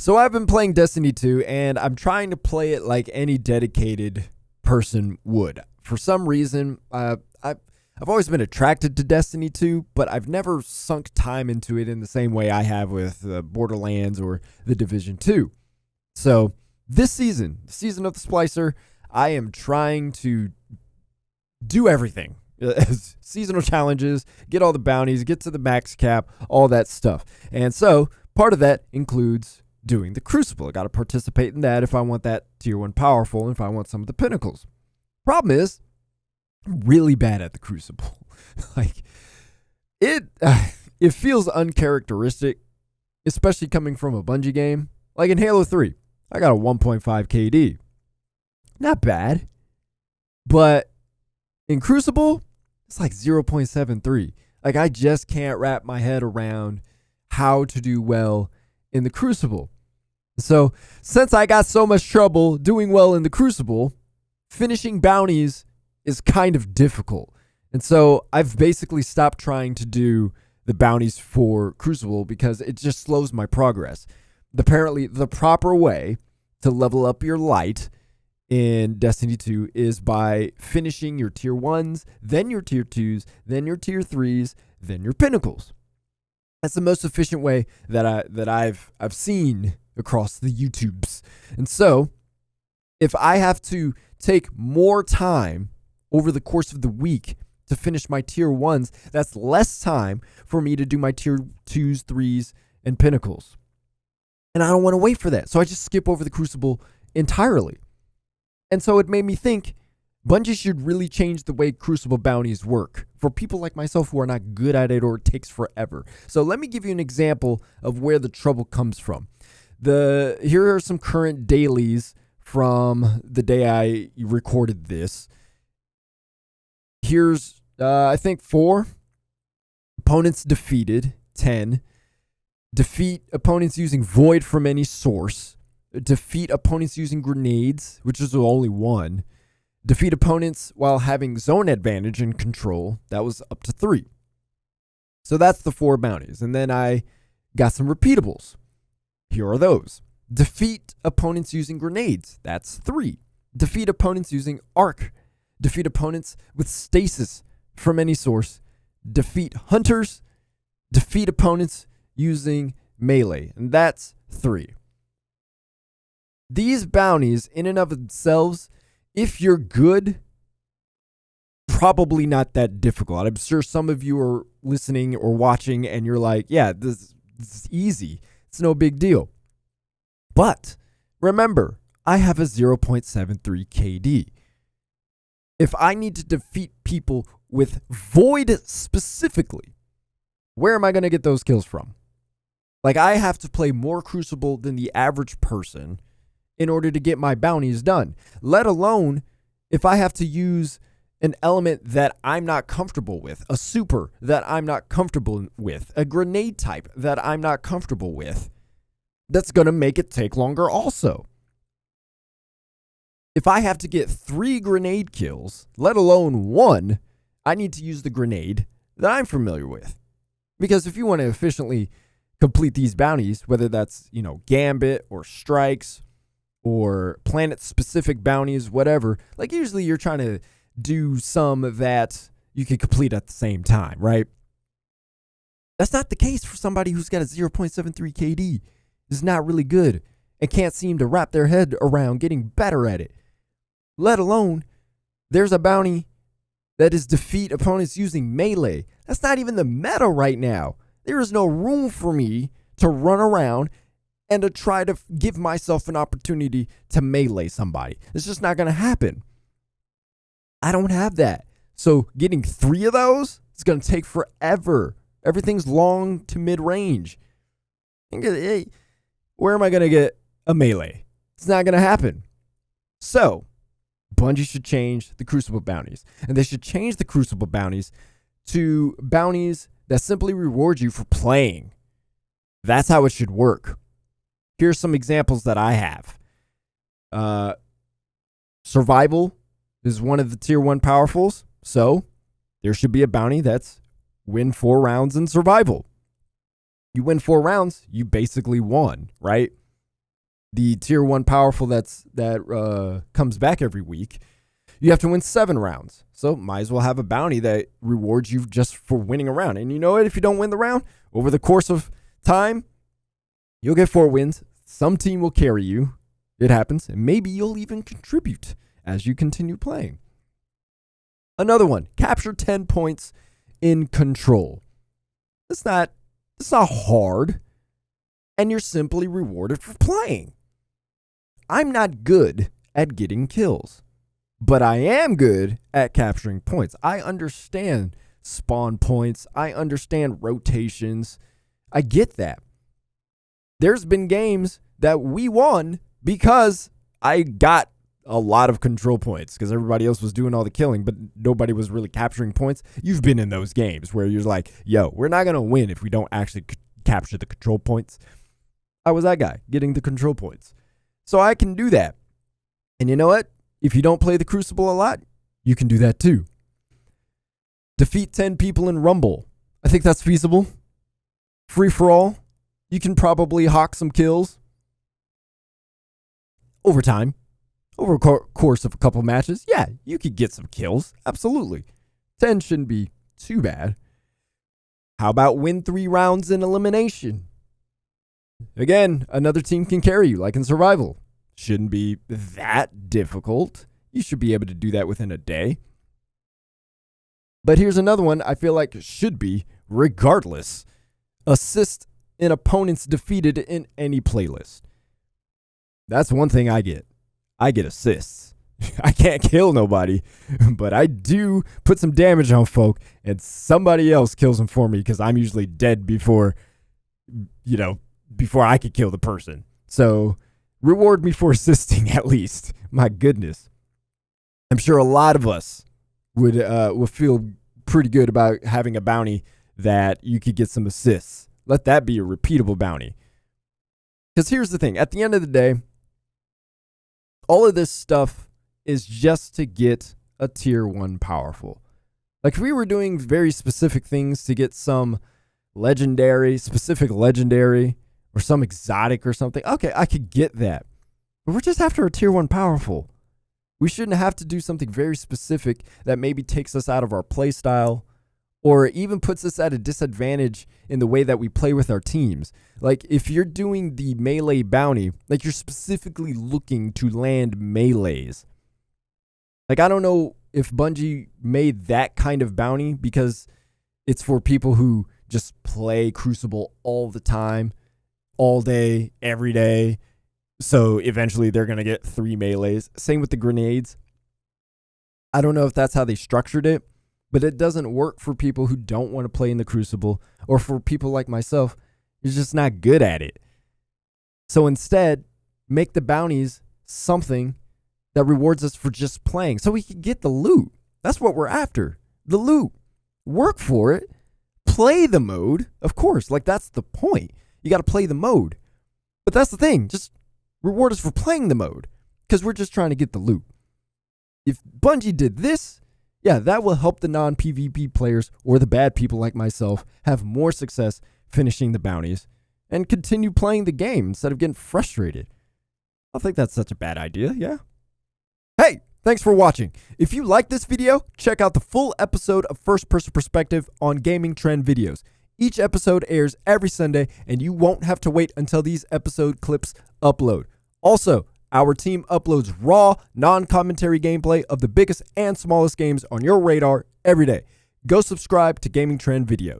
So I've been playing Destiny 2, and I'm trying to play it like any dedicated person would. For some reason, I've always been attracted to Destiny 2, but I've never sunk time into it in the same way I have with Borderlands or The Division 2. So this season, the season of the Splicer, I am trying to do everything. Seasonal challenges, get all the bounties, get to the max cap, all that stuff. And so part of that includes doing the Crucible. I got to participate in that if I want that tier 1 powerful and if I want some of the pinnacles. Problem is, I'm really bad at the Crucible. Like, it feels uncharacteristic, especially coming from a Bungie game. Like in Halo 3, I got a 1.5 KD. Not bad. But in Crucible, it's like 0.73. Like, I just can't wrap my head around how to do well in the Crucible. So, since I got so much trouble doing well in the Crucible, finishing bounties is kind of difficult. And so, I've basically stopped trying to do the bounties for Crucible because it just slows my progress. Apparently, the proper way to level up your light in Destiny 2 is by finishing your tier 1s, then your tier 2s, then your tier 3s, then your pinnacles. That's the most efficient way that I've seen across the YouTubes. And so, if I have to take more time over the course of the week to finish my tier 1s, that's less time for me to do my tier 2s, 3s, and pinnacles. And I don't want to wait for that. So I just skip over the Crucible entirely. And so it made me think, Bungie should really change the way Crucible bounties work for people like myself who are not good at it or it takes forever. So let me give you an example of where the trouble comes from. Here are some current dailies from the day I recorded this. Here's, I think, 4. Opponents defeated, 10. Defeat opponents using Void from any source. Defeat opponents using grenades, which is only 1. Defeat opponents while having zone advantage and control. That was up to 3. So that's the 4 bounties. And then I got some repeatables. Here are those. Defeat opponents using grenades. That's 3. Defeat opponents using arc. Defeat opponents with stasis from any source. Defeat hunters. Defeat opponents using melee. And that's 3. These bounties, in and of themselves, if you're good, probably not that difficult. I'm sure some of you are listening or watching and you're like, yeah, this is easy. It's no big deal. But remember, I have a 0.73 KD. If I need to defeat people with Void specifically, where am I going to get those kills from? Like, I have to play more Crucible than the average person in order to get my bounties done, let alone if I have to use an element that I'm not comfortable with, a super that I'm not comfortable with, a grenade type that I'm not comfortable with. That's going to make it take longer also. If I have to get 3 grenade kills, let alone 1, I need to use the grenade that I'm familiar with. Because if you want to efficiently complete these bounties, whether that's, Gambit or strikes or planet-specific bounties, whatever, like usually you're trying to do some that you can complete at the same time, right? That's not the case for somebody who's got a 0.73 KD. Is not really good and can't seem to wrap their head around getting better at it. Let alone, there's a bounty that is defeat opponents using melee. That's not even the meta right now. There is no room for me to run around and to try to give myself an opportunity to melee somebody. It's just not going to happen. I don't have that. So getting 3 of those is going to take forever. Everything's long to mid-range. Where am I going to get a melee? It's not going to happen. So, Bungie should change the Crucible bounties. And they should change the Crucible bounties to bounties that simply reward you for playing. That's how it should work. Here's some examples that I have. Survival is one of the tier 1 powerfuls. So, there should be a bounty that's win 4 rounds in survival. You win 4 rounds, you basically won, right? the tier 1 powerful that comes back every week, you have to win 7 rounds. So might as well have a bounty that rewards you just for winning a round. And you know what? If you don't win the round, over the course of time, you'll get 4 wins. Some team will carry you. It happens. And maybe you'll even contribute as you continue playing. Another one, capture 10 points in control. It's not hard. And you're simply rewarded for playing. I'm not good at getting kills, but I am good at capturing points. I understand spawn points. I understand rotations. I get that. There's been games that we won because I got a lot of control points because everybody else was doing all the killing, but nobody was really capturing points. You've been in those games where you're like, yo, we're not going to win if we don't actually capture the control points. I was that guy getting the control points. So I can do that. And you know what? If you don't play the Crucible a lot, you can do that too. Defeat 10 people in Rumble. I think that's feasible. Free for all. You can probably hawk some kills. Over time. Over a course of a couple matches. Yeah, you could get some kills. Absolutely. 10 shouldn't be too bad. How about win 3 rounds in elimination? Again, another team can carry you, like in survival. Shouldn't be that difficult. You should be able to do that within a day. But here's another one I feel like should be, regardless. Assist an opponent's defeated in any playlist. That's one thing I get. I get assists. I can't kill nobody, but I do put some damage on folk, and somebody else kills them for me because I'm usually dead before I could kill the person. So reward me for assisting at least. My goodness. I'm sure a lot of us would feel pretty good about having a bounty that you could get some assists. Let that be a repeatable bounty. Because here's the thing. At the end of the day, all of this stuff is just to get a tier 1 powerful. Like if we were doing very specific things to get some specific legendary, or some exotic or something, okay, I could get that. But we're just after a tier 1 powerful. We shouldn't have to do something very specific that maybe takes us out of our play style or even puts us at a disadvantage in the way that we play with our teams. Like if you're doing the melee bounty, like you're specifically looking to land melees. Like I don't know if Bungie made that kind of bounty because it's for people who just play Crucible all the time, all day, every day. So eventually they're going to get 3 melees. Same with the grenades. I don't know if that's how they structured it, but it doesn't work for people who don't want to play in the Crucible, or for people like myself who's just not good at it. So instead, make the bounties something that rewards us for just playing so we can get the loot. That's what we're after. The loot. Work for it. Play the mode. Of course, like that's the point. You got to play the mode. But that's the thing. Just reward us for playing the mode because we're just trying to get the loot. If Bungie did this, yeah, that will help the non-PvP players or the bad people like myself have more success finishing the bounties and continue playing the game instead of getting frustrated. I don't think that's such a bad idea, yeah? Hey, thanks for watching. If you like this video, check out the full episode of First Person Perspective on Gaming Trend Videos. Each episode airs every Sunday, and you won't have to wait until these episode clips upload. Also, our team uploads raw, non-commentary gameplay of the biggest and smallest games on your radar every day. Go subscribe to Gaming Trend Videos.